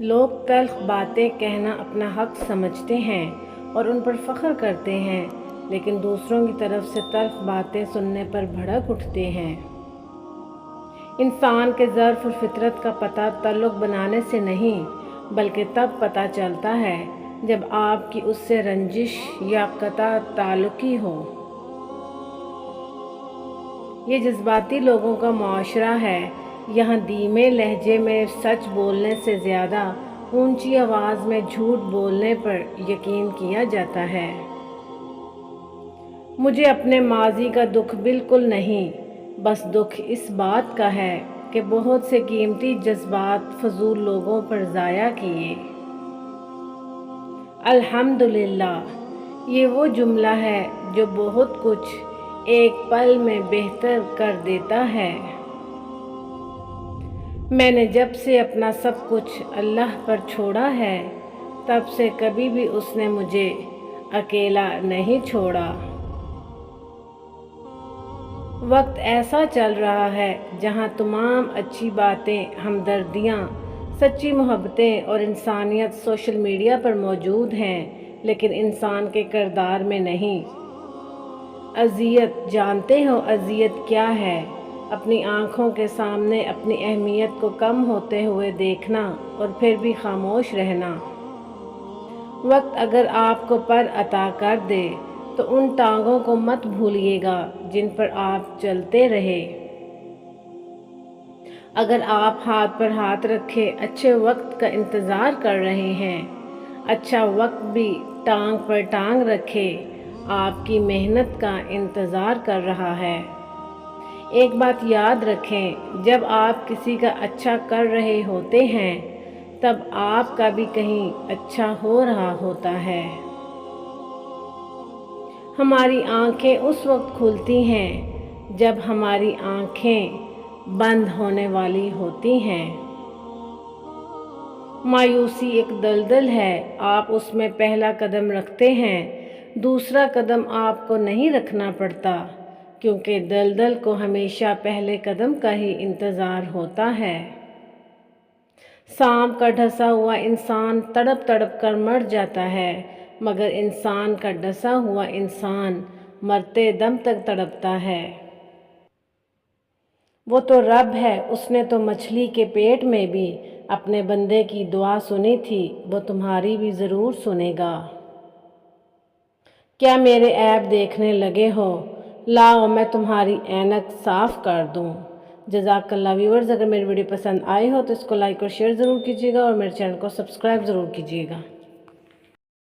لوگ تلخ باتیں کہنا اپنا حق سمجھتے ہیں اور ان پر فخر کرتے ہیں، لیکن دوسروں کی طرف سے تلخ باتیں سننے پر بھڑک اٹھتے ہیں۔ انسان کے ظرف اور فطرت کا پتہ تعلق بنانے سے نہیں، بلکہ تب پتہ چلتا ہے جب آپ کی اس سے رنجش یا قطع تعلقی ہو۔ یہ جذباتی لوگوں کا معاشرہ ہے۔ یہاں دھیمے لہجے میں سچ بولنے سے زیادہ اونچی آواز میں جھوٹ بولنے پر یقین کیا جاتا ہے۔ مجھے اپنے ماضی کا دکھ بالکل نہیں، بس دکھ اس بات کا ہے کہ بہت سے قیمتی جذبات فضول لوگوں پر ضائع کیے۔ الحمدللہ، یہ وہ جملہ ہے جو بہت کچھ ایک پل میں بہتر کر دیتا ہے۔ میں نے جب سے اپنا سب کچھ اللہ پر چھوڑا ہے، تب سے کبھی بھی اس نے مجھے اکیلا نہیں چھوڑا۔ وقت ایسا چل رہا ہے جہاں تمام اچھی باتیں، ہمدردیاں، سچی محبتیں اور انسانیت سوشل میڈیا پر موجود ہیں، لیکن انسان کے کردار میں نہیں۔ اذیت، جانتے ہو اذیت کیا ہے؟ اپنی آنکھوں کے سامنے اپنی اہمیت کو کم ہوتے ہوئے دیکھنا اور پھر بھی خاموش رہنا۔ وقت اگر آپ کو پر عطا کر دے تو ان ٹانگوں کو مت بھولیے گا جن پر آپ چلتے رہے۔ اگر آپ ہاتھ پر ہاتھ رکھے اچھے وقت کا انتظار کر رہے ہیں، اچھا وقت بھی ٹانگ پر ٹانگ رکھے آپ کی محنت کا انتظار کر رہا ہے۔ ایک بات یاد رکھیں، جب آپ کسی کا اچھا کر رہے ہوتے ہیں، تب آپ کا بھی کہیں اچھا ہو رہا ہوتا ہے۔ ہماری آنکھیں اس وقت کھلتی ہیں جب ہماری آنکھیں بند ہونے والی ہوتی ہیں۔ مایوسی ایک دلدل ہے، آپ اس میں پہلا قدم رکھتے ہیں، دوسرا قدم آپ کو نہیں رکھنا پڑتا، کیونکہ دلدل کو ہمیشہ پہلے قدم کا ہی انتظار ہوتا ہے۔ سانپ کا ڈسا ہوا انسان تڑپ تڑپ کر مر جاتا ہے، مگر انسان کا ڈسا ہوا انسان مرتے دم تک تڑپتا ہے۔ وہ تو رب ہے، اس نے تو مچھلی کے پیٹ میں بھی اپنے بندے کی دعا سنی تھی، وہ تمہاری بھی ضرور سنے گا۔ کیا میرے عیب دیکھنے لگے ہو؟ لاؤ میں تمہاری اینک صاف کر دوں۔ جزاک اللہ ویورز، اگر میری ویڈیو پسند آئی ہو تو اس کو لائک اور شیئر ضرور کیجیے گا اور میرے چینل کو سبسکرائب ضرور کیجیے گا۔